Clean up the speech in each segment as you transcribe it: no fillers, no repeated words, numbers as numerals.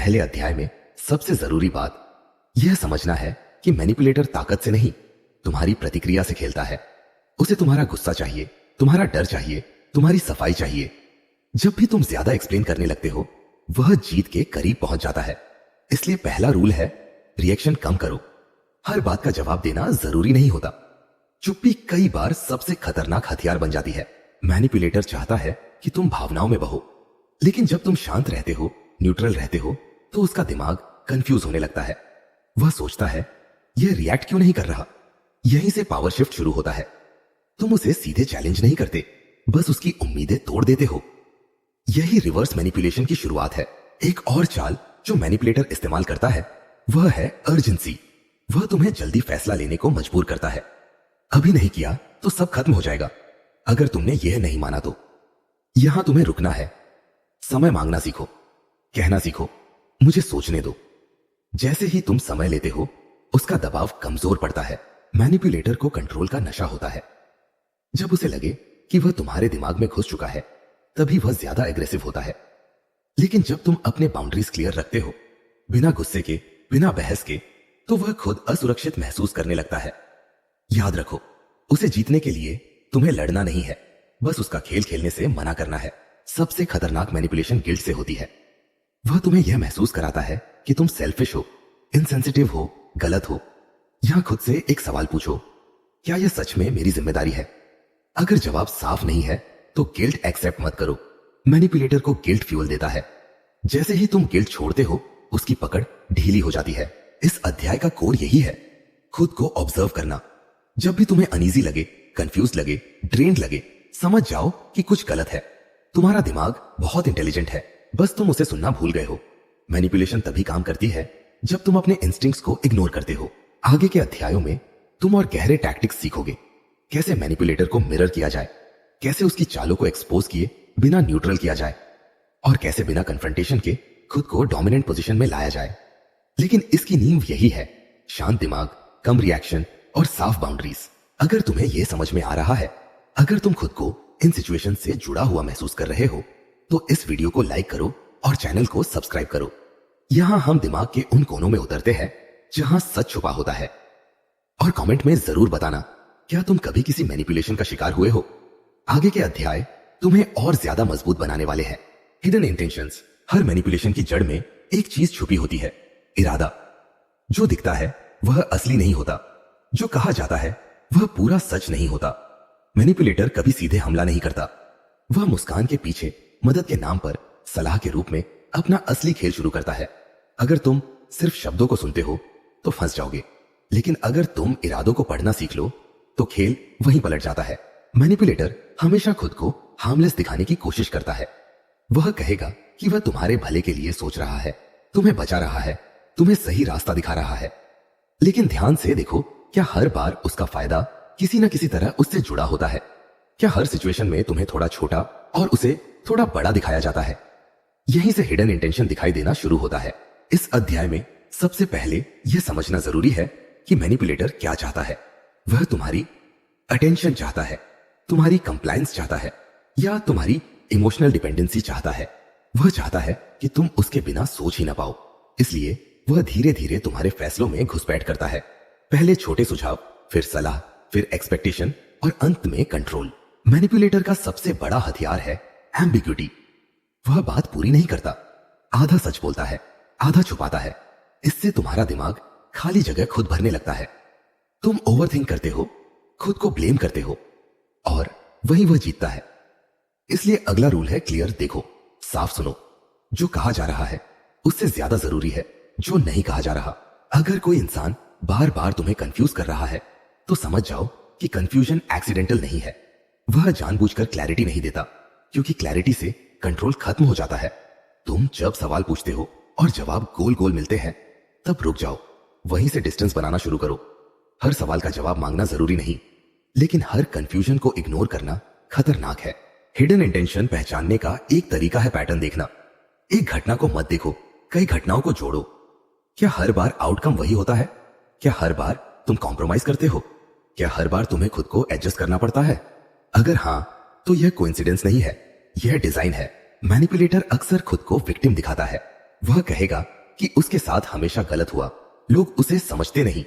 पहले अध्याय में सबसे जरूरी बात यह समझना है कि मैनिपुलेटर ताकत से नहीं, तुम्हारी प्रतिक्रिया से खेलता है। उसे तुम्हारा गुस्सा चाहिए, तुम्हारा डर चाहिए, तुम्हारी सफाई चाहिए। जब भी तुम ज्यादा एक्सप्लेन करने लगते हो, वह जीत के करीब पहुंच जाता है। इसलिए पहला रूल है, रिएक्शन कम करो। हर बात का जवाब देना जरूरी नहीं होता। चुप्पी कई बार सबसे खतरनाक हथियार बन जाती है। मैनिपुलेटर चाहता है कि तुम भावनाओं में बहो, लेकिन जब तुम शांत रहते हो, न्यूट्रल रहते हो, तो उसका दिमाग कंफ्यूज होने लगता है। वह सोचता है, यह रिएक्ट क्यों नहीं कर रहा। यहीं से पावर शिफ्ट शुरू होता है। तुम उसे सीधे चैलेंज नहीं करते, बस उसकी उम्मीदें तोड़ देते हो। यही रिवर्स मैनिपुलेशन की शुरुआत है। एक और चाल जो मैनिपुलेटर इस्तेमाल करता है वह है अर्जेंसी। वह तुम्हें जल्दी फैसला लेने को मजबूर करता है। अभी नहीं किया तो सब खत्म हो जाएगा। अगर तुमने यह नहीं माना तो यहां तुम्हें रुकना है, समय मांगना सीखो, कहना सीखो, मुझे सोचने दो। जैसे ही तुम समय लेते हो, उसका दबाव कमजोर पड़ता है। मैनिपुलेटर को कंट्रोल का नशा होता है। जब उसे लगे कि वह तुम्हारे दिमाग में घुस चुका है, तभी वह ज्यादा एग्रेसिव होता है। लेकिन जब तुम अपने बाउंड्रीज क्लियर रखते हो, बिना गुस्से के, बिना बहस के, तो वह खुद असुरक्षित महसूस करने लगता है। याद रखो, उसे जीतने के लिए तुम्हें लड़ना नहीं है, बस उसका खेल खेलने से मना करना है। सबसे खतरनाक मैनिपुलेशन गिल्ट से होती है। वह तुम्हें यह महसूस कराता है कि तुम सेल्फिश हो, इनसेंसिटिव हो, गलत हो। यहां खुद से एक सवाल पूछो, क्या यह सच में मेरी जिम्मेदारी है? अगर जवाब साफ नहीं है तो गिल्ट एक्सेप्ट मत करो। मैनिपुलेटर को गिल्ट फ्यूल देता है। जैसे ही तुम गिल्ट छोड़ते हो, उसकी पकड़ ढीली हो जाती है। इस अध्याय का कोर यही है, खुद को ऑब्जर्व करना। जब भी तुम्हें अनईजी लगे, कंफ्यूज लगे, ड्रेन्ड लगे, समझ जाओ कि कुछ गलत है। तुम्हारा दिमाग बहुत इंटेलिजेंट है, बस तुम उसे सुनना भूल गए हो। मैनिपुलेशन तभी काम करती है जब तुम अपने इंस्टिंक्ट्स को इग्नोर करते हो। आगे के अध्यायों में तुम और गहरे टैक्टिक्स सीखोगे, कैसे मैनिपुलेटर को मिरर किया जाए, कैसे उसकी चालों को एक्सपोज किए बिना न्यूट्रल किया जाए, और कैसे बिना कन्फ्रंटेशन के खुद को डोमिनेंट पोजीशन में लाया जाए। लेकिन इसकी नींव यही है, शांत दिमाग, कम रिएक्शन और साफ बाउंड्रीज। अगर तुम्हें यह समझ में आ रहा है, अगर तुम खुद को इन सिचुएशन से जुड़ा हुआ महसूस कर रहे हो, तो इस वीडियो को लाइक करो और चैनल को सब्सक्राइब करो। यहां हम दिमाग के उन कोनों में उतरते हैं जहां सच छुपा होता है। और कमेंट में जरूर बताना, क्या तुम कभी किसी मैनिपुलेशन का शिकार हुए हो? आगे के अध्याय तुम्हें और ज्यादा मजबूत बनाने वाले हैं। Hidden intentions. हर मैनिपुलेशन की जड़ में एक चीज छुपी होती है, इरादा। जो दिखता है वह असली नहीं होता, जो कहा जाता है वह पूरा सच नहीं होता। मैनिपुलेटर कभी सीधे हमला नहीं करता। वह मुस्कान के पीछे मदद के नाम पर सलाह के रूप में अपना असली खेल शुरू करता है। अगर तुम सिर्फ शब्दों को सुनते हो तो फंस जाओगे, लेकिन अगर तुम इरादों को पढ़ना सीख लो तो खेल वहीं पलट जाता है। मैनिपुलेटर हमेशा खुद को हार्मलेस दिखाने की कोशिश करता है। वह कहेगा कि वह तुम्हारे भले के लिए सोच रहा है, तुम्हें बचा रहा है, तुम्हें सही रास्ता दिखा रहा है। लेकिन ध्यान से देखो, क्या हर बार उसका फायदा किसी न किसी तरह उससे जुड़ा होता है? क्या हर सिचुएशन में तुम्हें थोड़ा छोटा और उसे थोड़ा बड़ा दिखाया जाता है? यहीं से हिडन इंटेंशन दिखाई देना शुरू होता है। इस अध्याय में सबसे पहले यह समझना जरूरी है कि मैनिपुलेटर क्या चाहता है। वह तुम्हारी अटेंशन चाहता है, तुम्हारी कंप्लायंस चाहता है, या तुम्हारी इमोशनल डिपेंडेंसी चाहता है। वह चाहता है कि तुम उसके बिना सोच ही ना पाओ। इसलिए वह धीरे धीरे तुम्हारे फैसलों में घुसपैठ करता है। पहले छोटे सुझाव, फिर सलाह, फिर एक्सपेक्टेशन और अंत में कंट्रोल। मैनिपुलेटर का सबसे बड़ा हथियार है एम्बिग्यूटी। वह बात पूरी नहीं करता, आधा सच बोलता है, आधा छुपाता है। इससे तुम्हारा दिमाग खाली जगह खुद भरने लगता है। तुम ओवरथिंक करते हो, खुद को ब्लेम करते हो, और वही वह जीतता है। इसलिए अगला रूल है क्लियर देखो, साफ सुनो। जो कहा जा रहा है उससे ज्यादा जरूरी है जो नहीं कहा जा रहा। अगर कोई इंसान बार बार तुम्हें कंफ्यूज कर रहा है तो समझ जाओ कि कंफ्यूजन एक्सीडेंटल नहीं है। वह जानबूझकर क्लैरिटी नहीं देता, क्योंकि क्लैरिटी से कंट्रोल खत्म हो जाता है। तुम जब सवाल पूछते हो और जवाब गोल गोल मिलते हैं, तब रुक जाओ, वहीं से डिस्टेंस बनाना शुरू करो। हर सवाल का जवाब मांगना जरूरी नहीं, लेकिन हर कंफ्यूजन को इग्नोर करना खतरनाक है। हिडन इंटेंशन पहचानने का एक तरीका है पैटर्न देखना। एक घटना को मत देखो, कई घटनाओं को जोड़ो। क्या हर बार आउटकम वही होता है? क्या हर बार तुम कॉम्प्रोमाइज करते हो? क्या हर बार तुम्हें खुद को एडजस्ट करना पड़ता है? अगर हां, तो यह कोइंसिडेंस नहीं है, यह डिजाइन है। मैनिपुलेटर अक्सर खुद को विक्टिम दिखाता है। वह कहेगा कि उसके साथ हमेशा गलत हुआ, लोग उसे समझते नहीं,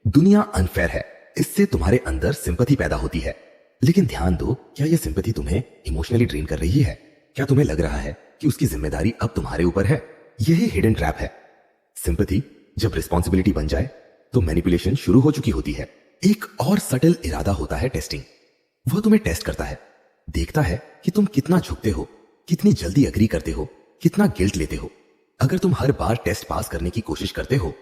दुनिया अनफेयर है। इससे तुम्हारे अंदर सिंपैथी पैदा होती है। लेकिन ध्यान दो, क्या यह सिंपैथी तुम्हें इमोशनली ड्रेन कर रही है? क्या तुम्हें लग रहा है कि उसकी जिम्मेदारी अब तुम्हारे ऊपर है? यही हिडन ट्रैप है। सिंपैथी जब रिस्पॉन्सिबिलिटी बन जाए तो मैनिपुलेशन शुरू हो चुकी होती है। एक और सटल इरादा होता है टेस्टिंग। वह तुम्हें टेस्ट करता है, देखता है कि तुम कितना झुकते हो, कितनी जल्दी अग्री करते हो, कितना गिल्ट लेते हो। अगर तुम हर बार टेस्ट पास करने की कोशिश करते हो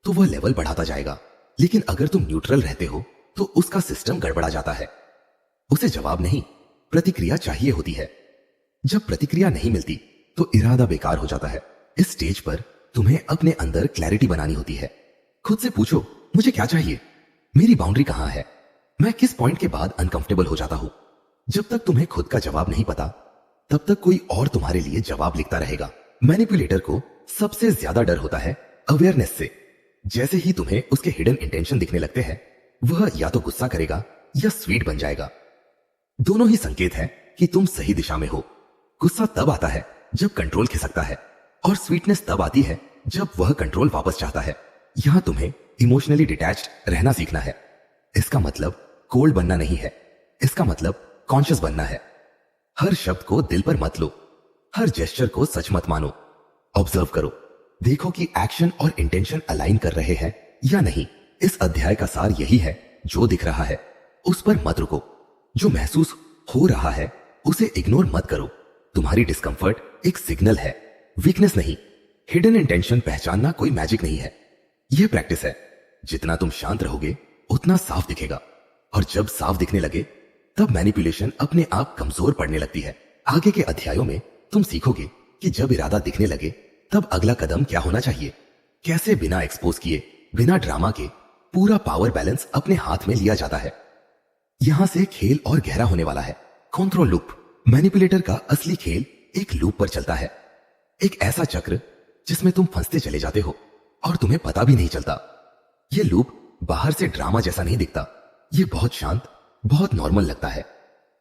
तो वह लेवल बढ़ाता जाएगा, लेकिन अगर तुम न्यूट्रल रहते हो तो उसका सिस्टम गड़बड़ा जाता है। उसे जवाब नहीं, प्रतिक्रिया चाहिए होती है। जब प्रतिक्रिया नहीं मिलती तो इरादा बेकार हो जाता है। इस स्टेज पर तुम्हें अपने अंदर क्लैरिटी बनानी होती है। खुद से पूछो, मुझे क्या चाहिए? मेरी बाउंड्री कहां है? मैं किस पॉइंट के बाद अनकंफर्टेबल हो जाता हूं? जब तक तुम्हें खुद का जवाब नहीं पता, तब तक कोई और तुम्हारे लिए जवाब लिखता रहेगा। मैनिपुलेटर को सबसे ज्यादा डर होता है अवेयरनेस से। जैसे ही तुम्हें उसके हिडन इंटेंशन दिखने लगते हैं, वह या तो गुस्सा करेगा या स्वीट बन जाएगा। दोनों ही संकेत है कि तुम सही दिशा में हो। गुस्सा तब आता है जब कंट्रोल खिसकता है, और स्वीटनेस तब आती है जब वह कंट्रोल वापस चाहता है। यहां तुम्हें इमोशनली डिटैच्ड रहना सीखना है। इसका मतलब कोल्ड बनना नहीं है, इसका मतलब कॉन्शियस बनना है। हर शब्द को दिल पर मत लो, हर जेस्चर को सच मत मानो। ऑब्जर्व करो, देखो कि एक्शन और इंटेंशन अलाइन कर रहे हैं या नहीं। इस अध्याय का सार यही है, जो दिख रहा है उस पर मत रुको, जो महसूस हो रहा है उसे इग्नोर मत करो। तुम्हारी डिस्कंफर्ट एक सिग्नल है, वीकनेस नहीं। हिडन इंटेंशन पहचानना कोई मैजिक नहीं है, यह प्रैक्टिस है। जितना तुम शांत रहोगे उतना साफ दिखेगा, और जब साफ दिखने लगे तब मैनिपुलेशन अपने आप कमजोर पड़ने लगती है। आगे के अध्यायों में तुम सीखोगे कि जब इरादा दिखने लगे तब अगला कदम क्या होना चाहिए, कैसे बिना एक्सपोज किए, बिना ड्रामा के पूरा पावर बैलेंस अपने हाथ में लिया जाता है। यहां से खेल और गहरा होने वाला है। Control loop. मैनिपुलेटर का असली खेल एक लूप पर चलता है, एक ऐसा चक्र जिसमें तुम फंसते चले जाते हो और तुम्हें पता भी नहीं चलता। यह लूप बाहर से ड्रामा जैसा नहीं दिखता, यह बहुत शांत, बहुत नॉर्मल लगता है।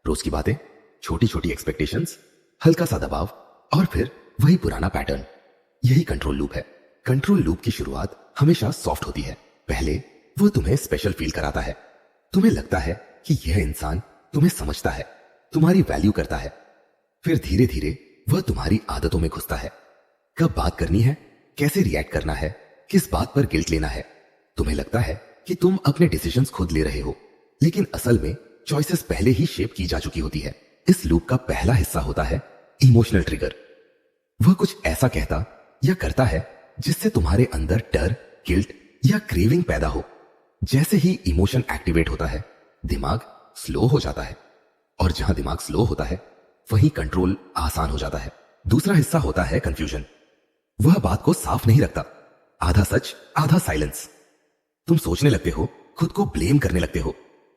रोज की बातें, छोटी छोटी एक्सपेक्टेशंस, हल्का सा दबाव, और फिर वही पुराना पैटर्न। यही कंट्रोल लूप है। कंट्रोल लूप की शुरुआत हमेशा सॉफ्ट होती है। पहले वो तुम्हें स्पेशल फील कराता है। तुम्हें लगता है कि यह इंसान तुम्हें समझता है, तुम्हारी वैल्यू करता है। फिर धीरे धीरे वह तुम्हारी आदतों में घुसता है। कब बात करनी है, कैसे रिएक्ट करना है, किस बात पर गिल्ट लेना है। तुम्हें लगता है कि तुम अपने डिसीजंस खुद ले रहे हो, लेकिन असल में चॉइसेस पहले ही शेप की जा चुकी होती है। इस लूप का पहला हिस्सा होता है इमोशनल ट्रिगर। वह कुछ ऐसा कहता या करता है जिससे तुम्हारे अंदर डर, गिल्ट या क्रेविंग पैदा हो। जैसे ही इमोशन एक्टिवेट होता है, दिमाग स्लो हो जाता है, और जहां दिमाग स्लो होता है वहीं कंट्रोल आसान हो जाता है। दूसरा हिस्सा होता है कंफ्यूजन। वह बात को साफ नहीं रखता, आधा सच आधा साइलेंस। तुम सोचने लगते हो, खुद को ब्लेम करने लगते हो,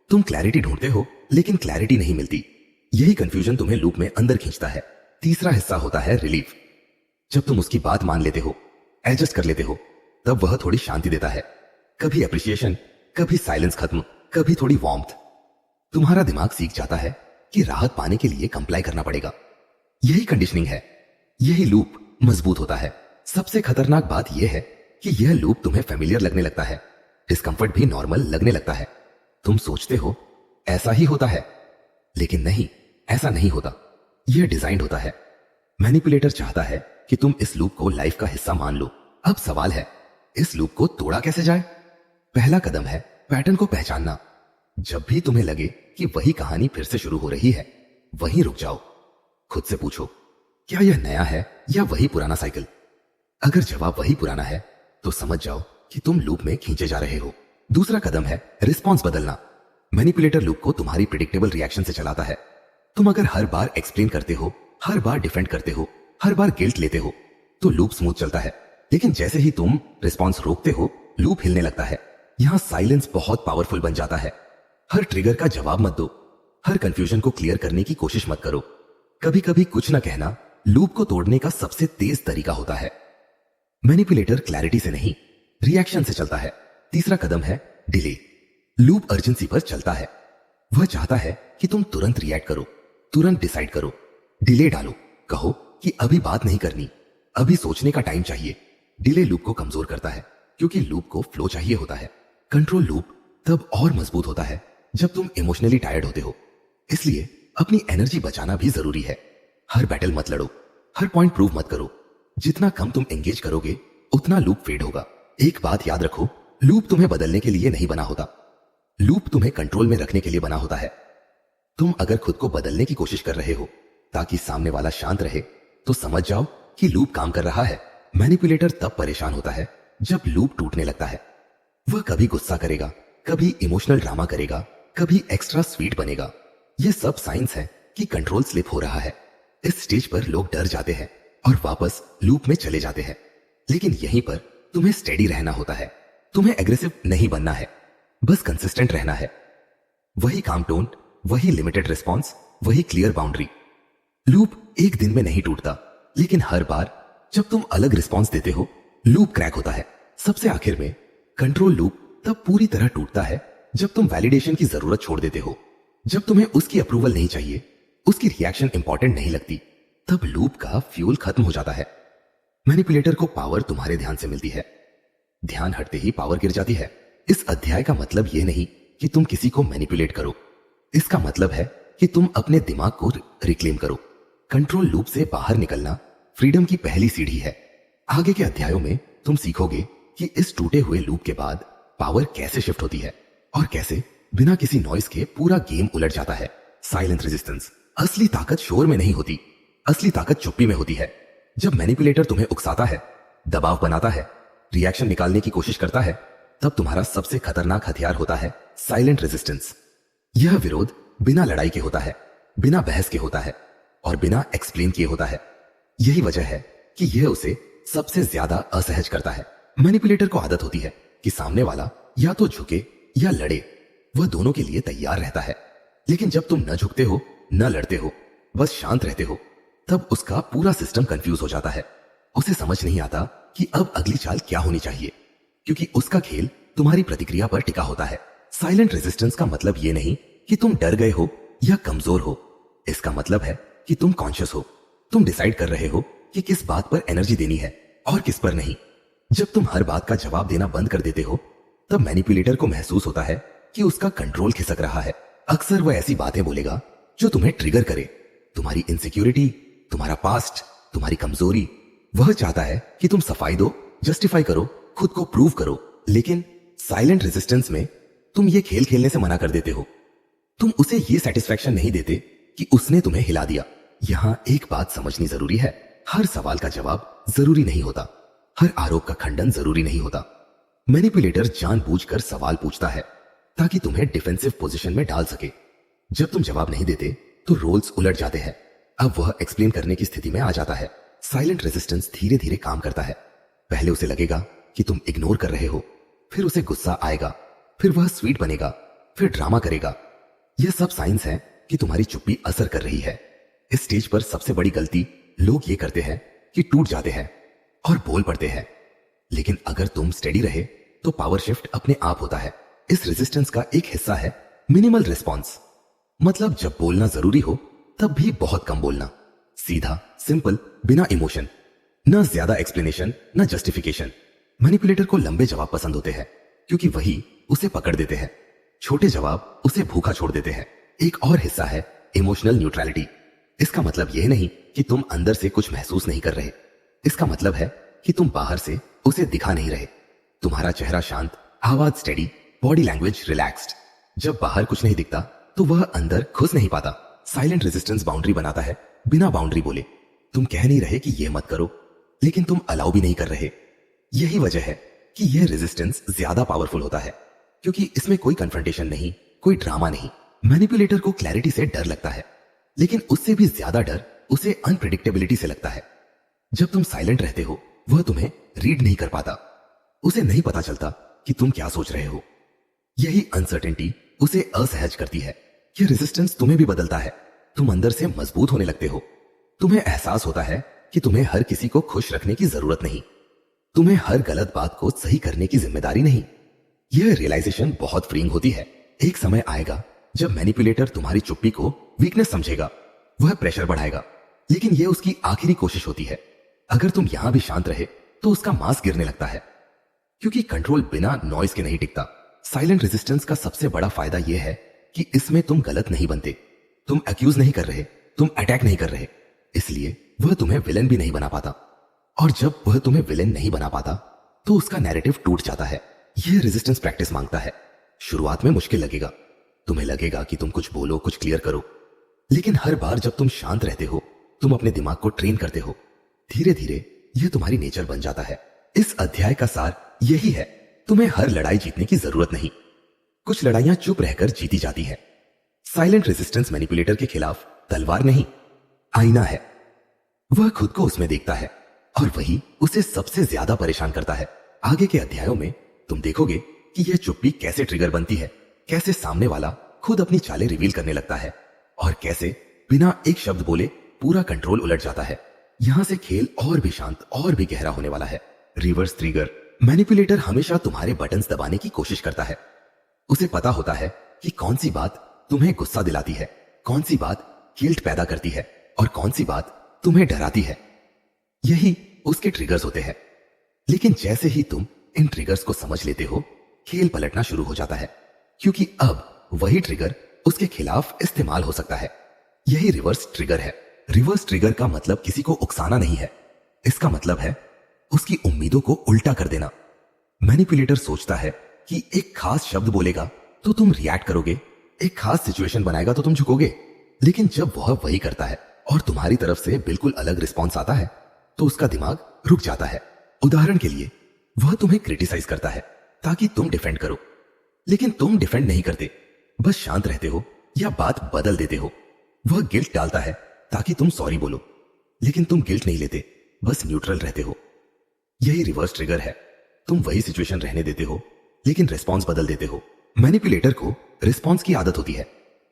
तुम क्लैरिटी ढूंढते हो लेकिन क्लैरिटी नहीं मिलती। यही कंफ्यूजन तुम्हें लूप में अंदर खींचता है। तीसरा हिस्सा होता है रिलीफ। जब तुम उसकी बात मान लेते हो, एडजस्ट कर लेते हो, तब वह थोड़ी शांति देता है। कभी अप्रिसिएशन, कभी साइलेंस खत्म, कभी थोड़ी वार्मथ। तुम्हारा दिमाग सीख जाता है कि राहत पाने के लिए कंप्लाई करना पड़ेगा। यही कंडीशनिंग है। यही लूप मजबूत होता है। सबसे खतरनाक बात यह है कि यह लूप तुम्हें फेमिलियर लगने लगता है, डिस्कंफर्ट भी नॉर्मल लगने लगता है। तुम सोचते हो ऐसा ही होता है, लेकिन नहीं, ऐसा नहीं होता। यह डिजाइंड होता है। मैनिपुलेटर चाहता है कि तुम इस लूप को लाइफ का हिस्सा मान लो। अब सवाल है, इस लूप को तोड़ा कैसे जाए? पहला कदम है पैटर्न को पहचानना। जब भी तुम्हें लगे कि वही कहानी फिर से शुरू हो रही है, वहीं रुक जाओ। खुद से पूछो, क्या यह नया है या वही पुराना साइकिल? अगर जवाब वही पुराना है तो समझ जाओ कि तुम लूप में खींचे जा रहे हो। दूसरा कदम है रिस्पॉन्स बदलना। मैनिपुलेटर लूप को तुम्हारी प्रिडिक्टेबल रिएक्शन से चलाता है। तुम अगर हर बार एक्सप्लेन करते हो, हर बार डिफेंड करते हो, हर बार गिल्ट लेते हो, तो लूप स्मूथ चलता है। लेकिन जैसे ही तुम रिस्पॉन्स रोकते हो, लूप हिलने लगता है। यहां साइलेंस बहुत पावरफुल बन जाता है। हर ट्रिगर का जवाब मत दो, हर कंफ्यूजन को क्लियर करने की कोशिश मत करो। कभी कभी कुछ ना कहना लूप को तोड़ने का सबसे तेज तरीका होता है। मैनिपुलेटर क्लैरिटी से नहीं, रिएक्शन से चलता है। तीसरा कदम है डिले। लूप अर्जेंसी पर चलता है। वह चाहता है कि तुम तुरंत रिएक्ट करो, तुरंत डिसाइड करो। डिले डालो, कहो कि अभी बात नहीं करनी, अभी सोचने का टाइम चाहिए। डिले लूप को कमजोर करता है क्योंकि लूप को फ्लो चाहिए होता है। कंट्रोल लूप तब और मजबूत होता है जब तुम इमोशनली टायर्ड होते हो। इसलिए अपनी एनर्जी बचाना भी जरूरी है। हर बैटल मत लड़ो, हर पॉइंट प्रूव मत करो। जितना कम तुम एंगेज करोगे उतना लूप फेड होगा। एक बात याद रखो, लूप तुम्हें बदलने के लिए नहीं बना होता, लूप तुम्हें कंट्रोल में रखने के लिए बना होता है। तुम अगर खुद को बदलने की कोशिश कर रहे हो ताकि सामने वाला शांत रहे, तो समझ जाओ कि लूप काम कर रहा है। मैनिपुलेटर तब परेशान होता है जब लूप टूटने लगता है। वह कभी गुस्सा करेगा, कभी इमोशनल ड्रामा करेगा, कभी एक्स्ट्रा स्वीट बनेगा। यह सब साइंस है कि कंट्रोल स्लिप हो रहा है। इस स्टेज पर लोग डर जाते हैं और वापस लूप में चले जाते हैं। लेकिन यहीं पर तुम्हें स्टेडी रहना होता है। तुम्हें एग्रेसिव नहीं बनना है, बस कंसिस्टेंट रहना है। वही काम टोन, वही लिमिटेड रिस्पॉन्स, वही क्लियर बाउंड्री। लूप एक दिन में नहीं टूटता, लेकिन हर बार जब तुम अलग रिस्पॉन्स देते हो लूप क्रैक होता है। सबसे आखिर में कंट्रोल लूप तब पूरी तरह टूटता है जब तुम वैलिडेशन की जरूरत छोड़ देते हो। जब तुम्हें उसकी अप्रूवल नहीं चाहिए, उसकी रिएक्शन इंपॉर्टेंट नहीं लगती, तब लूप का फ्यूल खत्म हो जाता है। मैनिपुलेटर को पावर तुम्हारे ध्यान से मिलती है, ध्यान हटते ही पावर गिर जाती है। इस अध्याय का मतलब यह नहीं कि तुम किसी को मैनिपुलेट करो, इसका मतलब है कि तुम अपने दिमाग को रिक्लेम करो। कंट्रोल लूप से बाहर निकलना फ्रीडम की पहली सीढ़ी है। आगे के अध्यायों में तुम सीखोगे कि इस टूटे हुए लूप के बाद पावर कैसे शिफ्ट होती है और कैसे बिना किसी नॉइस के पूरा गेम उलट जाता है। Silent resistance. असली ताकत शोर में नहीं होती, असली ताकत चुप्पी में होती है। जब मैनिपुलेटर तुम्हें उकसाता है, दबाव बनाता है, रिएक्शन निकालने की कोशिश करता है, तब तुम्हारा सबसे खतरनाक हथियार होता है साइलेंट रेजिस्टेंस। यह विरोध बिना लड़ाई के होता है, बिना बहस के होता है और बिना एक्सप्लेन किए होता है। यही वजह है कि यह उसे सबसे ज्यादा असहज करता है। मैनिपुलेटर को आदत होती है कि सामने वाला या तो झुके या लड़े, वह दोनों के लिए तैयार रहता है। लेकिन जब तुम न झुकते हो, न लड़ते हो, बस शांत रहते हो, तब उसका पूरा सिस्टम कंफ्यूज हो जाता है। उसे समझ नहीं आता कि अब अगली चाल क्या होनी चाहिए, क्योंकि उसका खेल तुम्हारी प्रतिक्रिया पर टिका होता है। साइलेंट रेजिस्टेंस का मतलब यह नहीं कि तुम डर गए हो या कमजोर हो, इसका मतलब है कि तुम कॉन्शियस हो। तुम डिसाइड कर रहे हो कि किस बात पर एनर्जी देनी है और किस पर नहीं। जब तुम हर बात का जवाब देना बंद कर देते हो, तब मैनिपुलेटर को महसूस होता है कि उसका कंट्रोल खिसक रहा है। अक्सर वह ऐसी बातें बोलेगा जो तुम्हें ट्रिगर करे, तुम्हारी इनसिक्योरिटी, तुम्हारा पास्ट, तुम्हारी कमजोरी। वह चाहता है कि तुम सफाई दो, जस्टिफाई करो, खुद को प्रूव करो। लेकिन साइलेंट रेजिस्टेंस में तुम ये खेल खेलने से मना कर देते हो। तुम उसे ये सेटिस्फैक्शन नहीं देते कि उसने तुम्हें हिला दिया। यहां एक बात समझनी जरूरी है, हर सवाल का जवाब जरूरी नहीं होता, हर आरोप का खंडन जरूरी नहीं होता। मैनिपुलेटर जानबूझकर सवाल पूछता है ताकि तुम्हें डिफेंसिव पोजीशन में डाल सके। जब तुम जवाब नहीं देते तो रोल्स उलट जाते हैं। अब वह एक्सप्लेन करने की स्थिति में आ जाता है। साइलेंट रेजिस्टेंस धीरे धीरे काम करता है। पहले उसे लगेगा कि तुम इग्नोर कर रहे हो, फिर उसे गुस्सा आएगा, फिर वह स्वीट बनेगा, फिर ड्रामा करेगा। यह सब साइंस है कि तुम्हारी चुप्पी असर कर रही है। इस स्टेज पर सबसे बड़ी गलती लोग ये करते हैं कि टूट जाते हैं और बोल पड़ते हैं। लेकिन अगर तुम स्टेडी रहे तो पावर शिफ्ट अपने आप होता है। इस रेजिस्टेंस का एक हिस्सा है मिनिमल रिस्पॉन्स, मतलब जब बोलना जरूरी हो तब भी बहुत कम बोलना, सीधा, सिंपल, बिना इमोशन, न ज्यादा एक्सप्लेनेशन, न जस्टिफिकेशन। मैनिपुलेटर को लंबे जवाब पसंद होते हैं क्योंकि वही उसे पकड़ देते हैं, छोटे जवाब उसे भूखा छोड़ देते हैं। एक और हिस्सा है इमोशनल न्यूट्रलिटी। इसका मतलब यह नहीं कि तुम अंदर से कुछ महसूस नहीं कर रहे, इसका मतलब है कि तुम बाहर से उसे दिखा नहीं रहे। तुम्हारा चेहरा शांत, आवाज स्टेडी, बॉडी लैंग्वेज रिलैक्स्ड। जब बाहर कुछ नहीं दिखता तो वह अंदर घुस नहीं पाता। साइलेंट रेजिस्टेंस बाउंड्री बनाता है बिना बाउंड्री बोले। तुम कह नहीं रहे कि यह मत करो, लेकिन तुम अलाउ भी नहीं कर रहे। यही वजह है कि यह रेजिस्टेंस ज्यादा पावरफुल होता है, क्योंकि इसमें कोई कन्फ्रंटेशन नहीं, कोई ड्रामा नहीं। मैनिपुलेटर को क्लैरिटी से डर लगता है, लेकिन उससे भी ज्यादा डर उसे अनप्रेडिक्टेबिलिटी से लगता है। जब तुम साइलेंट रहते हो, वह तुम्हें रीड नहीं कर पाता। उसे नहीं पता चलता कि तुम क्या सोच रहे हो। यही अनसर्टेनिटी उसे असहज करती है। यह रेजिस्टेंस तुम्हें भी बदलता है। तुम अंदर से मजबूत होने लगते हो। तुम्हें एहसास होता है कि तुम्हें हर किसी को खुश रखने की जरूरत नहीं, तुम्हें हर गलत बात को सही करने की जिम्मेदारी नहीं। यह रियलाइजेशन बहुत फ्रीइंग होती है। एक समय आएगा जब मैनिपुलेटर तुम्हारी चुप्पी को वीकनेस समझेगा, वह प्रेशर बढ़ाएगा, लेकिन यह उसकी आखिरी कोशिश होती है। अगर तुम यहां भी शांत रहे तो उसका मास गिरने लगता है, क्योंकि कंट्रोल बिना नॉइस के नहीं टिकता। साइलेंट रेजिस्टेंस का सबसे बड़ा फायदा यह है कि इसमें तुम गलत नहीं बनते, तुम अक्यूज नहीं कर रहे, तुम अटैक नहीं कर रहे, इसलिए वह तुम्हें विलेन भी नहीं बना पाता। और जब वह तुम्हें विलेन नहीं बना पाता तो उसका नैरेटिव टूट जाता है। यह रेजिस्टेंस प्रैक्टिस मांगता है। शुरुआत में मुश्किल लगेगा, तुम्हें लगेगा कि तुम कुछ बोलो, कुछ क्लियर करो, लेकिन हर बार जब तुम शांत रहते हो, तुम अपने दिमाग को ट्रेन करते हो, धीरे धीरे यह तुम्हारी नेचर बन जाता है। इस अध्याय का सार यही है, तुम्हें हर लड़ाई जीतने की जरूरत नहीं, कुछ लड़ाइयां चुप रहकर जीती जाती है। साइलेंट रेजिस्टेंस मैनिपुलेटर के खिलाफ तलवार नहीं, आईना है। वह खुद को उसमें देखता है और वही उसे सबसे ज्यादा परेशान करता है। आगे के अध्यायों में तुम देखोगे कि यह चुप्पी कैसे ट्रिगर बनती है, कैसे सामने वाला खुद अपनी चालें रिवील करने लगता है और कैसे बिना एक शब्द बोले पूरा कंट्रोल उलट जाता है। यहां से खेल और भी शांत और भी गहरा होने वाला है। Reverse trigger. मैनिपुलेटर हमेशा तुम्हारे बटन्स दबाने की कोशिश करता है। उसे पता होता है कि कौन सी बात तुम्हें गुस्सा दिलाती है, कौन सी बात गिल्ट पैदा करती है और कौन सी बात तुम्हें डराती है। यही उसके ट्रिगर्स होते हैं। लेकिन जैसे ही तुम इन ट्रिगर्स को समझ लेते हो, खेल पलटना शुरू हो जाता है, क्योंकि अब वही ट्रिगर उसके खिलाफ इस्तेमाल हो सकता है। यही रिवर्स ट्रिगर है। रिवर्स ट्रिगर का मतलब किसी को उकसाना नहीं है, इसका मतलब है उसकी उम्मीदों को उल्टा कर देना। मैनिपुलेटर सोचता है कि एक खास शब्द बोलेगा तो तुम रिएक्ट करोगे, एक खास सिचुएशन बनाएगा तो तुम झुकोगे, लेकिन जब वह वही करता है और तुम्हारी तरफ से बिल्कुल अलग रिस्पॉन्स आता है तो उसका दिमाग रुक जाता है। उदाहरण के लिए, वह तुम्हें क्रिटिसाइज करता है ताकि तुम डिफेंड करो, लेकिन तुम डिफेंड नहीं करते, बस शांत रहते हो या बात बदल देते हो। वह गिल्ट डालता है ताकि तुम सॉरी बोलो, लेकिन तुम गिल्ट नहीं लेते, बस न्यूट्रल रहते हो। यही रिवर्स ट्रिगर है। तुम वही सिचुएशन रहने देते हो, लेकिन रिस्पॉन्स बदल देते हो। मैनिपुलेटर को रिस्पॉन्स की आदत होती है।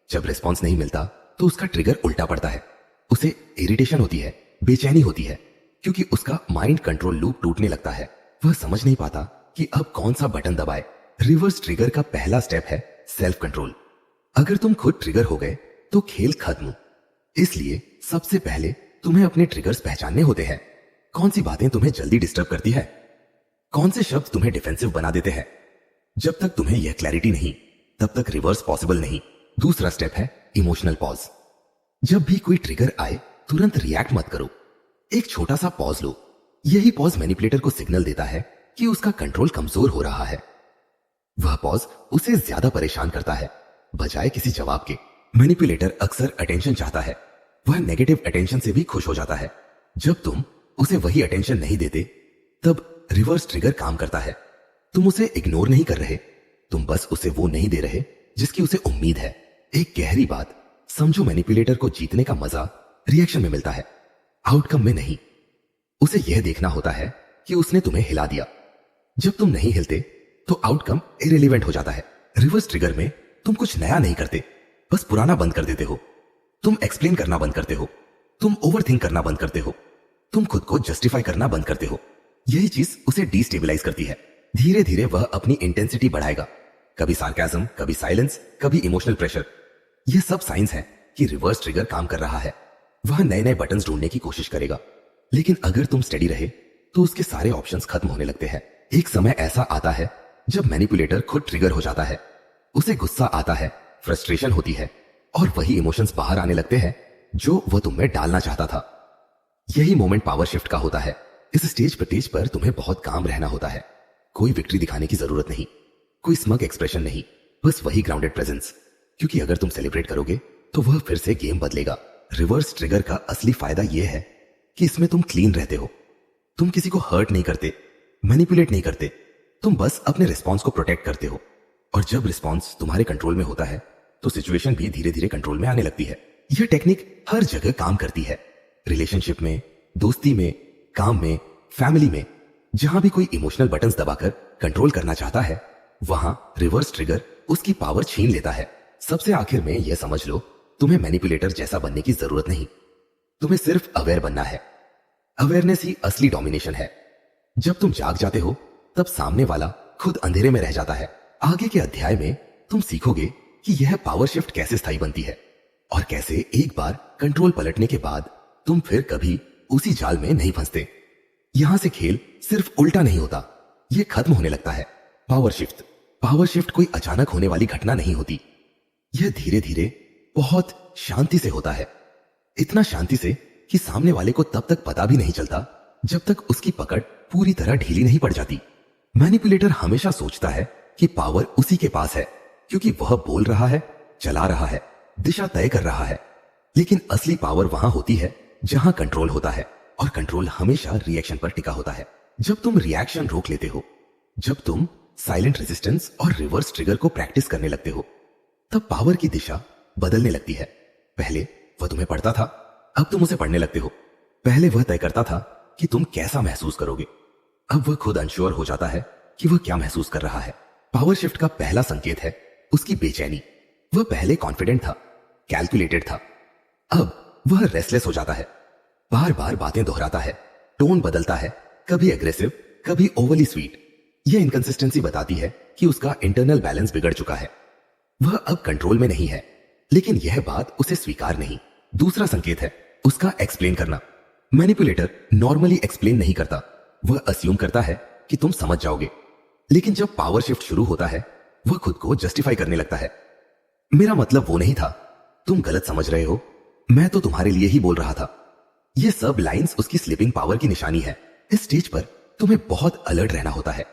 जब रिस्पॉन्स नहीं मिलता तो उसका ट्रिगर उल्टा पड़ता है। उसे इरिटेशन होती है, बेचैनी होती है, क्योंकि उसका माइंड कंट्रोल लूप टूटने लगता है। वह समझ नहीं पाता कि अब कौन सा बटन दबाए। रिवर्स ट्रिगर का पहला स्टेप है सेल्फ कंट्रोल। अगर तुम खुद ट्रिगर हो गए तो खेल खत्म। इसलिए सबसे पहले तुम्हें अपने ट्रिगर्स पहचानने होते हैं। कौन सी बातें तुम्हें जल्दी डिस्टर्ब करती है, कौन से शब्द तुम्हें डिफेंसिव बना देते हैं। जब तक तुम्हें यह क्लैरिटी नहीं, तब तक रिवर्स पॉसिबल नहीं। दूसरा स्टेप है इमोशनल पॉज। जब भी कोई ट्रिगर आए तुरंत रिएक्ट मत करो, एक छोटा सा पॉज लो। यही पॉज मैनिपुलेटर को सिग्नल देता है कि उसका कंट्रोल कमजोर हो रहा है। वह पॉज उसे ज्यादा परेशान करता है बजाय किसी जवाब के। मैनिपुलेटर अक्सर अटेंशन चाहता है, वह नेगेटिव अटेंशन से भी खुश हो जाता है। जब तुम उसे वही अटेंशन नहीं देते, तब रिवर्स ट्रिगर काम करता है। तुम उसे इग्नोर नहीं कर रहे, तुम बस उसे वो नहीं दे रहे जिसकी उसे उम्मीद है। एक गहरी बात समझो, मैनिपुलेटर को जीतने का मजा रिएक्शन में मिलता है, आउटकम में नहीं। उसे यह देखना होता है कि उसने तुम्हें हिला दिया। जब तुम नहीं हिलते तो आउटकम इरेलीवेंट हो जाता है। रिवर्स ट्रिगर में तुम कुछ नया नहीं करते, बस पुराना बंद कर देते हो। तुम एक्सप्लेन करना बंद करते हो, तुम ओवरथिंक करना बंद करते हो, तुम खुद को जस्टिफाई करना बंद करते हो। यही चीज उसे डिस्टेबलाइज करती है। धीरे धीरे वह अपनी इंटेंसिटी बढ़ाएगा, कभी सार्केज्म, कभी साइलेंस, कभी इमोशनल प्रेशर। ये सब साइंस है कि रिवर्स ट्रिगर काम कर रहा है। वह नए नए बटन्स ढूंढने की कोशिश करेगा, लेकिन अगर तुम स्टेडी रहे तो उसके सारे ऑप्शंस खत्म होने लगते हैं। एक समय ऐसा आता है जब मैनिपुलेटर खुद ट्रिगर हो जाता है। उसे गुस्सा आता है, फ्रस्ट्रेशन होती है और वही इमोशंस बाहर आने लगते हैं जो वह तुम में डालना चाहता था। यही मोमेंट पावर शिफ्ट का होता है। इस स्टेज पर तुम्हें बहुत काम रहना होता है। कोई विक्ट्री दिखाने की जरूरत नहीं, कोई स्मग एक्सप्रेशन नहीं, बस वही ग्राउंडेड प्रेजेंस। क्योंकि अगर तुम सेलिब्रेट करोगे तो वह फिर से गेम बदलेगा। रिवर्स ट्रिगर का असली फायदा यह है कि इसमें तुम क्लीन रहते हो। तुम किसी को हर्ट नहीं करते, मैनिपुलेट नहीं करते, तुम बस अपने रिस्पॉन्स को प्रोटेक्ट करते हो। और जब रिस्पॉन्स तुम्हारे कंट्रोल में होता है तो सिचुएशन भी धीरे धीरे कंट्रोल में आने लगती है। यह टेक्निक हर जगह काम करती है, रिलेशनशिप में, दोस्ती में, काम में, फैमिली में। जहां भी कोई इमोशनल बटन्स दबाकर कंट्रोल करना चाहता है, वहां रिवर्स ट्रिगर उसकी पावर छीन लेता है। सबसे आखिर में यह समझ लो, तुम्हें मैनिपुलेटर जैसा बनने की जरूरत नहीं, तुम्हें सिर्फ अवेयर बनना है। अवेयरनेस ही असली डोमिनेशन है। जब तुम जाग जाते हो तब सामने वाला खुद अंधेरे में रह जाता है। आगे के अध्याय में तुम सीखोगे कि यह पावर शिफ्ट कैसे स्थायी बनती है और कैसे एक बार कंट्रोल पलटने के बाद तुम फिर कभी उसी जाल में नहीं फंसते। यहां से खेल सिर्फ उल्टा नहीं होता, यह खत्म होने लगता है। पावर शिफ्ट कोई अचानक होने वाली घटना नहीं होती। यह धीरे धीरे बहुत शांति से होता है, इतना शांति से कि सामने वाले को तब तक पता भी नहीं चलता जब तक उसकी पकड़ पूरी तरह ढीली नहीं पड़ जाती। मैनिपुलेटर हमेशा सोचता है कि पावर उसी के पास है क्योंकि वह बोल रहा है, चला रहा है, दिशा तय कर रहा है। लेकिन असली पावर वहां होती है जहां कंट्रोल होता है, और कंट्रोल हमेशा रिएक्शन पर टिका होता है। जब तुम रिएक्शन रोक लेते हो, जब तुम साइलेंट रेजिस्टेंस और रिवर्स ट्रिगर को प्रैक्टिस करने लगते हो, तब पावर की दिशा बदलने लगती है। पहले वह तुम्हें पढ़ता था, अब तुम उसे पढ़ने लगते हो। पहले वह तय करता था कि तुम कैसा महसूस करोगे, अब वह खुद अनश्योर हो जाता है कि वह क्या महसूस कर रहा है। पावर शिफ्ट का पहला संकेत है उसकी बेचैनी। वह पहले कॉन्फिडेंट था, कैलकुलेटेड था, अब वह रेस्टलेस हो जाता है, बार बार बातें दोहराता है, टोन बदलता है, कभी एग्रेसिव, कभी ओवरली स्वीट। यह इनकंसिस्टेंसी बताती है कि उसका इंटरनल बैलेंस बिगड़ चुका है, वह अब कंट्रोल में नहीं है। लेकिन यह बात उसे स्वीकार नहीं। दूसरा संकेत है उसका एक्सप्लेन करना। मैनिपुलेटर नॉर्मली एक्सप्लेन नहीं करता, वह अस्यूम करता है कि तुम समझ जाओगे। लेकिन जब पावर शिफ्ट शुरू होता है, वह खुद को जस्टिफाई करने लगता है। मेरा मतलब वो नहीं था, तुम गलत समझ रहे हो, मैं तो तुम्हारे लिए ही बोल रहा था। ये सब लाइंस उसकी स्लीपिंग पावर की निशानी है। इस स्टेज पर तुम्हें बहुत अलर्ट रहना होता है,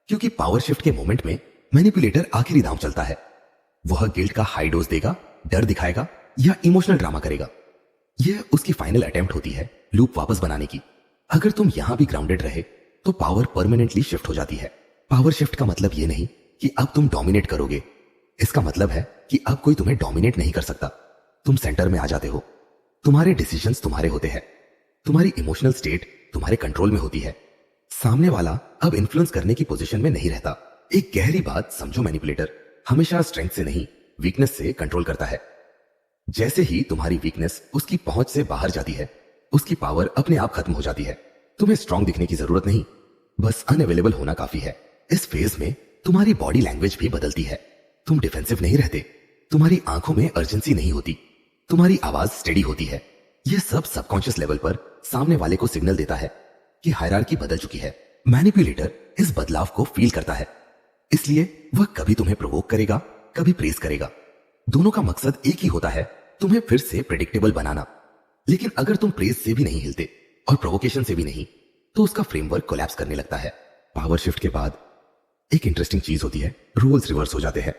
क्योंकि पावर शिफ्ट के मोमेंट में मैनिपुलेटर आखिरी दांव चलता है। वह गिल्ट का हाई डोज देगा, डर दिखाएगा या इमोशनल ड्रामा करेगा। यह उसकी फाइनल अटेम्प्ट होती है लूप वापस बनाने की। अगर तुम यहां भी ग्राउंडेड रहे तो पावर परमानेंटली शिफ्ट हो जाती है। पावर शिफ्ट का मतलब यह नहीं कि अब तुम डोमिनेट करोगे, इसका मतलब है कि अब कोई तुम्हें डोमिनेट नहीं कर सकता। तुम सेंटर में आ जाते हो, तुम्हारे डिसीजंस तुम्हारे होते हैं, तुम्हारी इमोशनल स्टेट तुम्हारे कंट्रोल में होती है। सामने वाला अब इन्फ्लुएंस करने की पोजीशन में नहीं रहता। एक गहरी बात समझो, मैनिपुलेटर हमेशा स्ट्रेंथ से नहीं, वीकनेस से कंट्रोल करता है। जैसे ही तुम्हारी वीकनेस उसकी पहुंच से बाहर जाती है, उसकी पावर अपने आप खत्म हो जाती है। तुम्हें स्ट्रांग दिखने की जरूरत नहीं, बस अनअवेलेबल होना काफी है। इस फेज में तुम्हारी बॉडी लैंग्वेज भी बदलती है। तुम डिफेंसिव नहीं रहते, तुम्हारी आंखों में अर्जेंसी नहीं होती, तुम्हारी आवाज स्टेडी होती है। यह सब सबकॉन्शियस लेवल पर सामने वाले को सिग्नल देता है कि हायरार्की बदल चुकी है। मैनिपुलेटर इस बदलाव को फील करता है, इसलिए वह कभी तुम्हें प्रोवोक करेगा, कभी प्रेज करेगा। दोनों का मकसद एक ही होता है, तुम्हें फिर से प्रेडिक्टेबल बनाना। लेकिन अगर तुम प्रेज से भी नहीं हिलते और प्रोवोकेशन से भी नहीं, तो उसका फ्रेमवर्क कोलैप्स करने लगता है। पावर शिफ्ट के बाद एक इंटरेस्टिंग चीज होती है, रोल्स रिवर्स हो जाते हैं।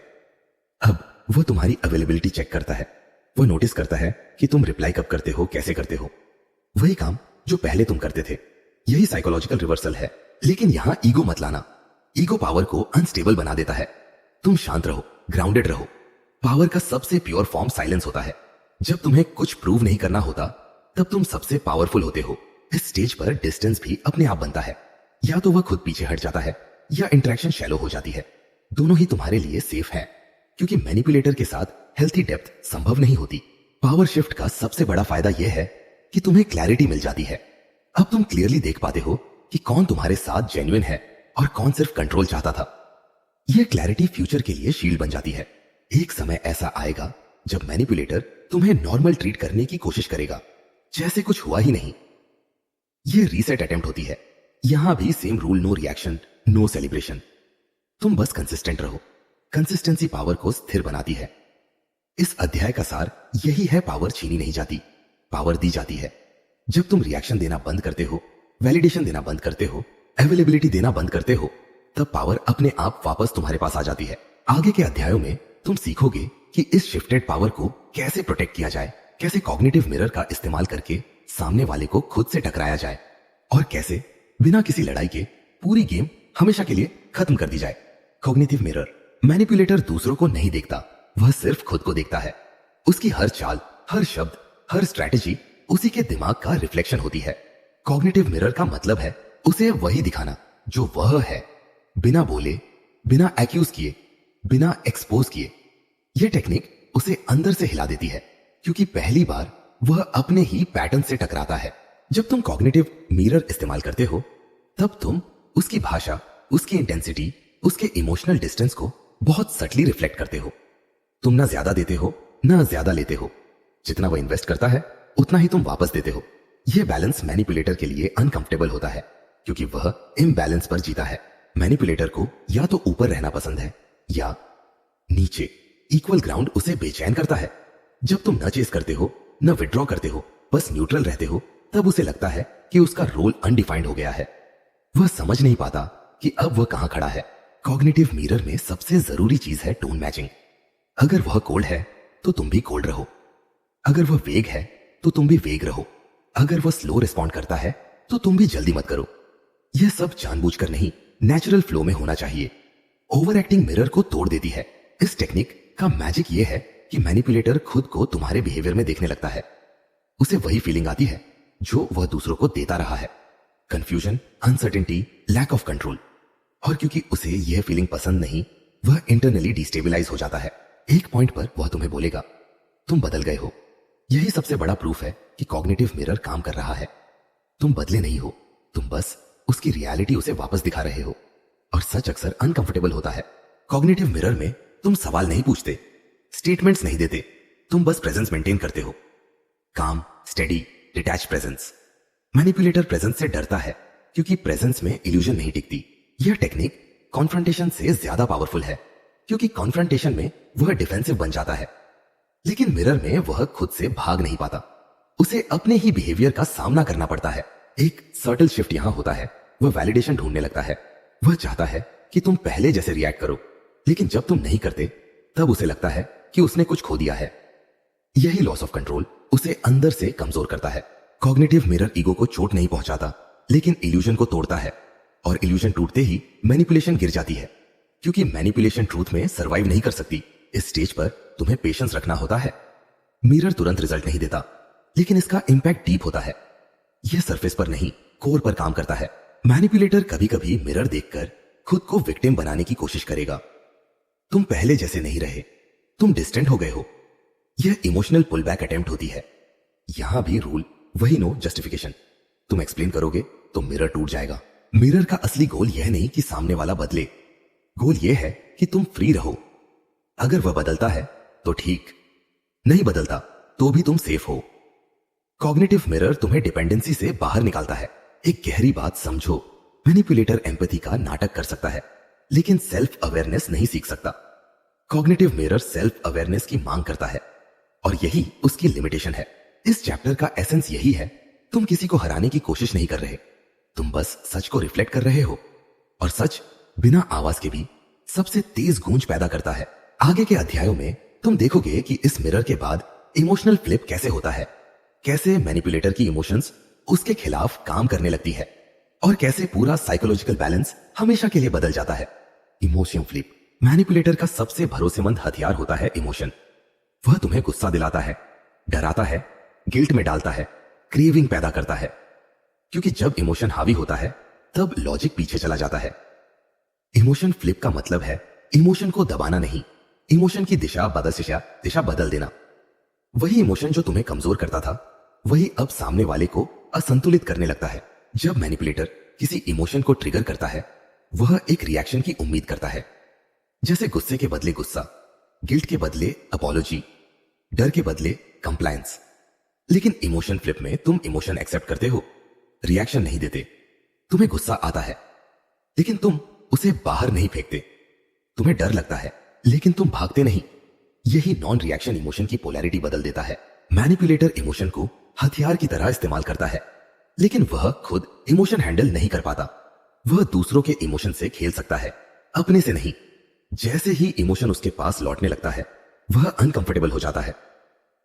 अब वह तुम्हारी अवेलेबिलिटी चेक करता है, वह नोटिस करता है कि तुम रिप्लाई कब करते हो, कैसे करते हो, वही काम जो पहले तुम करते थे। यही साइकोलॉजिकल रिवर्सल है। लेकिन यहां ईगो मत लाना, ईगो पावर को अनस्टेबल बना देता है। तुम शांत रहो, ग्राउंडेड रहो। पावर का सबसे प्योर फॉर्म साइलेंस होता है। जब तुम्हें कुछ प्रूव नहीं करना होता, तब तुम सबसे पावरफुल होते हो। इस स्टेज पर डिस्टेंस भी अपने आप बनता है, या तो वह खुद पीछे हट जाता है या इंटरेक्शन शैलो हो जाती है। दोनों ही तुम्हारे लिए सेफ है, क्योंकि मैनिपुलेटर के साथ हेल्थी डेप्थ संभव नहीं होती। पावर शिफ्ट का सबसे बड़ा फायदा यह है कि तुम्हें क्लैरिटी मिल जाती है। अब तुम क्लियरली देख पाते हो कि कौन तुम्हारे साथ जेन्युइन है और कौन सिर्फ कंट्रोल चाहता था। यह क्लैरिटी फ्यूचर के लिए शील्ड बन जाती है। एक समय ऐसा आएगा जब मैनिपुलेटर तुम्हें नॉर्मल ट्रीट करने की कोशिश करेगा, जैसे कुछ हुआ ही नहीं। यह रीसेट अटेम्प्ट होती है। यहां भी same rule, no reaction, no celebration. तुम बस कंसिस्टेंट रहो। कंसिस्टेंसी पावर को स्थिर बनाती है। इस अध्याय का सार यही है, पावर छीनी नहीं जाती, पावर दी जाती है। जब तुम रिएक्शन देना बंद करते हो, वैलिडेशन देना बंद करते हो, अवेलेबिलिटी देना बंद करते हो, तब पावर अपने आप वापस तुम्हारे पास आ जाती है। आगे के अध्यायों में तुम सीखोगे कि इस शिफ्टेड पावर को कैसे प्रोटेक्ट किया जाए, कैसे कॉग्निटिव मिरर का इस्तेमाल करके सामने वाले को खुद से टकराया जाए, और कैसे बिना किसी लड़ाई के पूरी गेम हमेशा के लिए खत्म कर दी जाए। Cognitive mirror. मैनिपुलेटर दूसरों को नहीं देखता, वह सिर्फ खुद को देखता है। उसकी हर चाल, हर शब्द, हर स्ट्रैटेजी उसी के दिमाग का रिफ्लेक्शन होती है। कॉग्निटिव मिरर का मतलब है उसे वही दिखाना जो वह है, बिना बोले, बिना एक्यूज किए, बिना एक्सपोज किए। यह टेक्निक उसे अंदर से हिला देती है, क्योंकि पहली बार वह अपने ही पैटर्न से टकराता है। जब तुम कॉग्निटिव मिरर इस्तेमाल करते हो, तब तुम उसकी भाषा, उसकी इंटेंसिटी, उसके इमोशनल डिस्टेंस को बहुत सटली रिफ्लेक्ट करते हो। तुम ना ज्यादा देते हो, ना ज्यादा लेते हो। जितना वह इन्वेस्ट करता है, उतना ही तुम वापस देते हो। यह बैलेंस मैनिपुलेटर के लिए अनकंफर्टेबल होता है, क्योंकि वह इम्बैलेंस पर जीता है। मैनिपुलेटर को या तो ऊपर रहना पसंद है या नीचे। इक्वल ग्राउंड उसे बेचैन करता है। जब तुम न चेस करते हो न विड्रॉ करते हो, बस न्यूट्रल रहते हो, तब उसे लगता है कि उसका रोल अनडिफाइंड हो गया है। वह समझ नहीं पाता कि अब वह कहां खड़ा है। कॉग्निटिव मिरर में सबसे जरूरी चीज है टोन मैचिंग। अगर वह कोल्ड है तो तुम भी कोल्ड रहो, अगर वह वेग है तो तुम भी वेग रहो, अगर वह स्लो रिस्पॉन्ड करता है तो तुम भी जल्दी मत करो। यह सब जानबूझकर नहीं, नेचुरल फ्लो में होना चाहिए। ओवर एक्टिंग मिरर को तोड़ देती है। इस टेक्निक का मैजिक यह है कि मैनिपुलेटर खुद को तुम्हारे बिहेवियर में देखने लगता है। उसे वही फीलिंग आती है जो वह दूसरों को देता रहा है, confusion, uncertainty, lack of control. और क्योंकि उसे यह फीलिंग पसंद नहीं, वह इंटरनली डिस्टेबलाइज हो जाता है। एक पॉइंट पर वह तुम्हें बोलेगा, तुम बदल गए हो। यही सबसे बड़ा प्रूफ है कि कॉग्निटिव मिरर काम कर रहा है। तुम बदले नहीं हो, तुम बस उसकी रियलिटी उसे वापस दिखा रहे हो। और सच अक्सर अनकंफर्टेबल होता है। कॉग्निटिव मिरर में तुम सवाल नहीं पूछते, स्टेटमेंट्स नहीं देते, तुम बस प्रेजेंस मेंटेन करते हो। काम, steady, detach presence. Manipulator presence से डरता है क्योंकि प्रेजेंस में इल्यूजन नहीं टिकती। यह टेक्निक कॉन्फ्रंटेशन से ज्यादा पावरफुल है क्योंकि कॉन्फ्रंटेशन में वह डिफेंसिव बन जाता है, लेकिन मिरर में वह खुद से भाग नहीं पाता। उसे अपने ही बिहेवियर का सामना करना पड़ता है। एक सर्टल शिफ्ट यहां होता है। वह वैलिडेशन ढूंढने लगता है। वह चाहता है कि तुम पहले जैसे रिएक्ट करो, लेकिन जब तुम नहीं करते तब उसे लगता है कि उसने कुछ खो दिया है। यही लॉस ऑफ कंट्रोल उसे अंदर से कमजोर करता है। कॉग्निटिव मिरर ईगो को चोट नहीं पहुंचाता, लेकिन इल्यूजन को तोड़ता है। और इल्यूजन टूटते ही मैनिपुलेशन गिर जाती है, क्योंकि मैनिपुलेशन ट्रूथ में सरवाइव नहीं कर सकती। इस स्टेज पर तुम्हें पेशेंस रखना होता है। मिरर तुरंत रिजल्ट नहीं देता, लेकिन इसका इंपैक्ट डीप होता है। यह सरफेस पर नहीं, कोर पर काम करता है। मैनिपुलेटर कभी कभी मिरर देखकर खुद को विक्टिम बनाने की कोशिश करेगा। तुम पहले जैसे नहीं रहे, तुम डिस्टेंट हो गए हो। यह इमोशनल पुल बैक अटेम्प्ट होती है। यहां भी रूल वही, नो जस्टिफिकेशन। तुम एक्सप्लेन करोगे तो मिरर टूट जाएगा। मिरर का असली गोल यह नहीं कि सामने वाला बदले, गोल यह है कि तुम फ्री रहो। अगर वह बदलता है तो ठीक, नहीं बदलता तो भी तुम सेफ हो। कॉग्निटिव मिरर तुम्हें डिपेंडेंसी से बाहर निकालता है। एक गहरी बात समझो, मैनिपुलेटर एम्पैथी का नाटक कर सकता है, लेकिन सेल्फ अवेयरनेस नहीं सीख सकता। कॉग्निटिव मिरर सेल्फ अवेयरनेस की मांग करता है, और यही उसकी लिमिटेशन है। इस चैप्टर का एसेंस यही है, तुम किसी को हराने की कोशिश नहीं कर रहे, तुम बस सच को रिफ्लेक्ट कर रहे हो। और सच बिना आवाज के भी सबसे तेज गूंज पैदा करता है। आगे के अध्यायों में तुम देखोगे कि इस मिरर के बाद इमोशनल फ्लिप कैसे होता है, कैसे मैनिपुलेटर की इमोशंस उसके खिलाफ काम करने लगती है, और कैसे पूरा साइकोलॉजिकल बैलेंस हमेशा के लिए बदल जाता है। Emotion flip. मैनिपुलेटर का सबसे भरोसेमंद हथियार होता है इमोशन। वह तुम्हें गुस्सा दिलाता है, डराता है, गिल्ट में डालता है, क्रेविंग पैदा करता है। क्योंकि जब इमोशन हावी होता है तब लॉजिक पीछे चला जाता है। इमोशन फ्लिप का मतलब है इमोशन को दबाना नहीं, इमोशन की दिशा बदल देना। वही इमोशन जो तुम्हें कमजोर करता था, वही अब सामने वाले को असंतुलित करने लगता है। जब मैनिपुलेटर किसी इमोशन को ट्रिगर करता है, वह एक रिएक्शन की उम्मीद करता है, जैसे गुस्से के बदले गुस्सा, गिल्ट के बदले अपॉलॉजी, डर के बदले कंप्लायंस। लेकिन इमोशन फ्लिप में तुम इमोशन एक्सेप्ट करते हो, रिएक्शन नहीं देते। तुम्हें गुस्सा आता है, लेकिन तुम उसे बाहर नहीं फेंकते। तुम्हें डर लगता है, लेकिन तुम भागते नहीं। यही नॉन रिएक्शन इमोशन की पोलैरिटी बदल देता है। मैनिपुलेटर इमोशन को हथियार की तरह इस्तेमाल करता है, लेकिन वह खुद इमोशन हैंडल नहीं कर पाता। वह दूसरों के इमोशन से खेल सकता है, अपने से नहीं। जैसे ही इमोशन उसके पास लौटने लगता है, वह अनकंफर्टेबल हो जाता है।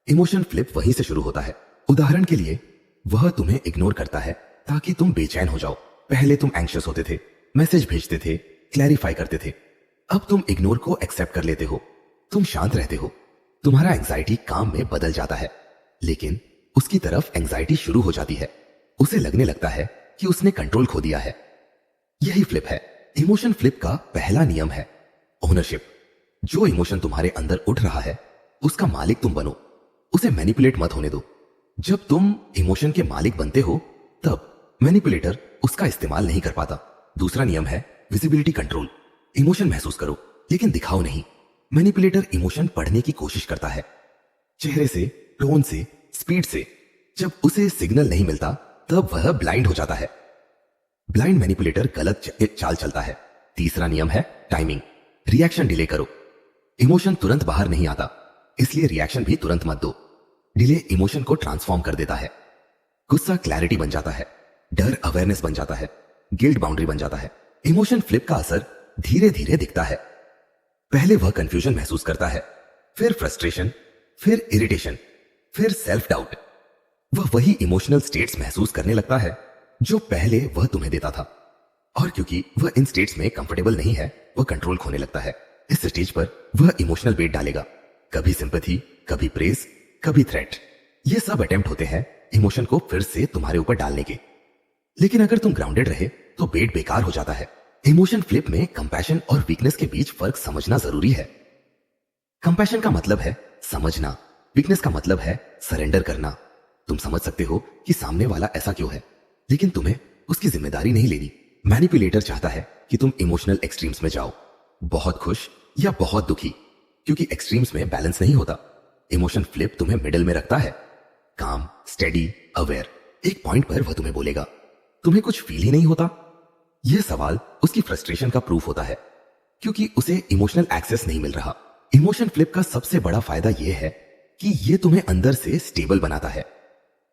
इमोशन फ्लिप वहीं से शुरू होता है। उदाहरण के लिए, वह तुम्हें इग्नोर करता है ताकि तुम बेचैन हो जाओ। पहले तुम एंग्शियस होते थे, मैसेज भेजते थे, क्लैरिफाई करते थे। अब तुम इग्नोर को एक्सेप्ट कर लेते हो, तुम शांत रहते हो। तुम्हारा एंग्जाइटी काम में बदल जाता है, लेकिन उसकी तरफ एंग्जाइटी शुरू हो जाती है। उसे लगने लगता है कि उसने कंट्रोल खो दिया है। यही फ्लिप है। इमोशन फ्लिप का पहला नियम है ओनरशिप। जो इमोशन तुम्हारे अंदर उठ रहा है, उसका मालिक तुम बनो, उसे मैनिपुलेट मत होने दो। जब तुम इमोशन के मालिक बनते हो, तब मैनिपुलेटर उसका इस्तेमाल नहीं कर पाता। दूसरा नियम है विजिबिलिटी कंट्रोल। इमोशन महसूस करो, लेकिन दिखाओ नहीं। मैनिपुलेटर इमोशन पढ़ने की कोशिश करता है, चेहरे से, टोन से, स्पीड से। जब उसे सिग्नल नहीं मिलता, तब वह ब्लाइंड हो जाता है। ब्लाइंड मैनिपुलेटर गलत चाल चलता है। तीसरा नियम है टाइमिंग। रिएक्शन डिले करो। इमोशन तुरंत बाहर नहीं आता, इसलिए रिएक्शन भी तुरंत मत दो। डिले इमोशन को ट्रांसफॉर्म कर देता है। गुस्सा क्लैरिटी बन जाता है, डर अवेयरनेस बन जाता है, गिल्ट बाउंड्री बन जाता है। इमोशन फ्लिप का असर धीरे धीरे दिखता है। पहले वह कंफ्यूजन महसूस करता है, फिर फ्रस्ट्रेशन, फिर इरिटेशन, फिर सेल्फ डाउट। वह वही इमोशनल स्टेट्स महसूस करने लगता है जो पहले वह तुम्हें देता था। और क्योंकि वह इन स्टेट्स में कंफर्टेबल नहीं है, वह कंट्रोल खोने लगता है। इस स्टेज पर वह इमोशनल वेट डालेगा, कभी सिंपैथी, कभी प्रेज, कभी थ्रेट। ये सब अटेम्प्ट होते हैं इमोशन को फिर से तुम्हारे ऊपर डालने के। लेकिन अगर तुम ग्राउंडेड रहे तो वेट बेकार हो जाता है। इमोशन फ्लिप में कंपैशन और वीकनेस के बीच फर्क समझना जरूरी है। कंपैशन का मतलब है समझना, वीकनेस का मतलब है सरेंडर करना। तुम समझ सकते हो कि सामने वाला ऐसा क्यों है, लेकिन तुम्हें उसकी जिम्मेदारी नहीं लेनी। मैनिपुलेटर चाहता है कि तुम इमोशनल एक्सट्रीम्स में जाओ, बहुत खुश या बहुत दुखी, क्योंकि एक्सट्रीम्स में बैलेंस नहीं होता। इमोशन फ्लिप तुम्हें मिडिल में रखता है, काम, स्टेडी, अवेयर। एक पॉइंट पर वह तुम्हें बोलेगा, तुम्हें कुछ फील ही नहीं होता। यह सवाल उसकी फ्रस्ट्रेशन का प्रूफ होता है, क्योंकि उसे इमोशनल एक्सेस नहीं मिल रहा। इमोशन फ्लिप का सबसे बड़ा फायदा यह है कि यह तुम्हें अंदर से स्टेबल बनाता है।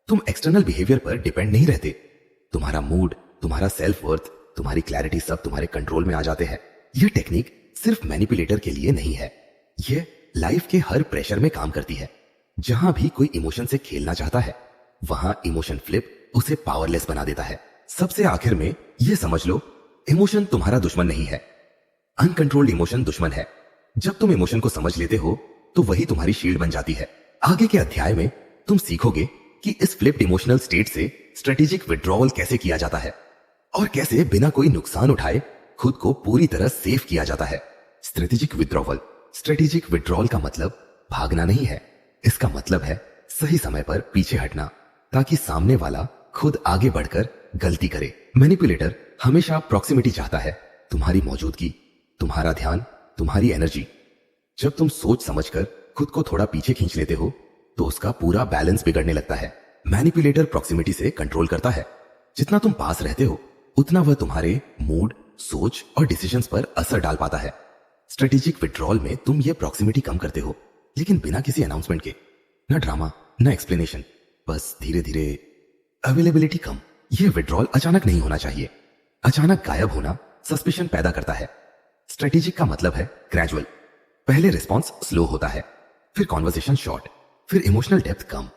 तुम एक्सटर्नल बिहेवियर पर डिपेंड नहीं रहते। तुम्हारा मूड, तुम्हारा सेल्फ वर्थ, तुम्हारी क्लैरिटी सब तुम्हारे कंट्रोल में आ जाते हैं। यह टेक्निक सिर्फ मैनिपुलेटर के लिए नहीं है, यह लाइफ के हर प्रेशर में काम करती है। जहां भी कोई इमोशन से खेलना चाहता है, वहां इमोशन फ्लिप उसे पावरलेस बना देता है। सबसे आखिर में यह समझ लो, इमोशन तुम्हारा दुश्मन नहीं है, अनकंट्रोल्ड इमोशन दुश्मन है। जब तुम इमोशन को समझ लेते हो तो वही तुम्हारी शील्ड बन जाती है। आगे के अध्याय में तुम सीखोगे कि इस फ्लिप्ड इमोशनल स्टेट से स्ट्रेटेजिक विड्रॉवल कैसे किया जाता है और कैसे बिना कोई नुकसान उठाए खुद को पूरी तरह सेफ किया जाता है। Strategic withdrawal. स्ट्रेटेजिक विड्रॉवल का मतलब भागना नहीं है, इसका मतलब है सही समय पर पीछे हटना, ताकि सामने वाला खुद आगे बढ़कर गलती करे। मैनिपुलेटर हमेशा प्रॉक्सिमिटी चाहता है, तुम्हारी मौजूदगी, तुम्हारा ध्यान, तुम्हारी एनर्जी। जब तुम सोच समझकर खुद को थोड़ा पीछे खींच लेते हो तो उसका पूरा बैलेंस बिगड़ने लगता है। मैनिपुलेटर प्रॉक्सिमिटी से कंट्रोल करता है। जितना तुम पास रहते हो उतना वह तुम्हारे मूड, सोच और डिसीजंस पर असर डाल पाता है। स्ट्रेटेजिक विड्रॉल में तुम ये प्रॉक्सिमिटी कम करते हो, लेकिन बिना किसी अनाउंसमेंट के। न ड्रामा, न एक्सप्लेनेशन, बस धीरे धीरे। अवेलेबिलिटी कम। यह विड्रॉल अचानक नहीं होना चाहिए। अचानक गायब होना सस्पिशन पैदा करता है। स्ट्रेटेजिक का मतलब है ग्रेजुअल। पहले रिस्पॉन्स स्लो होता है, फिर कॉन्वर्सेशन शॉर्ट, फिर इमोशनल डेप्थ कम,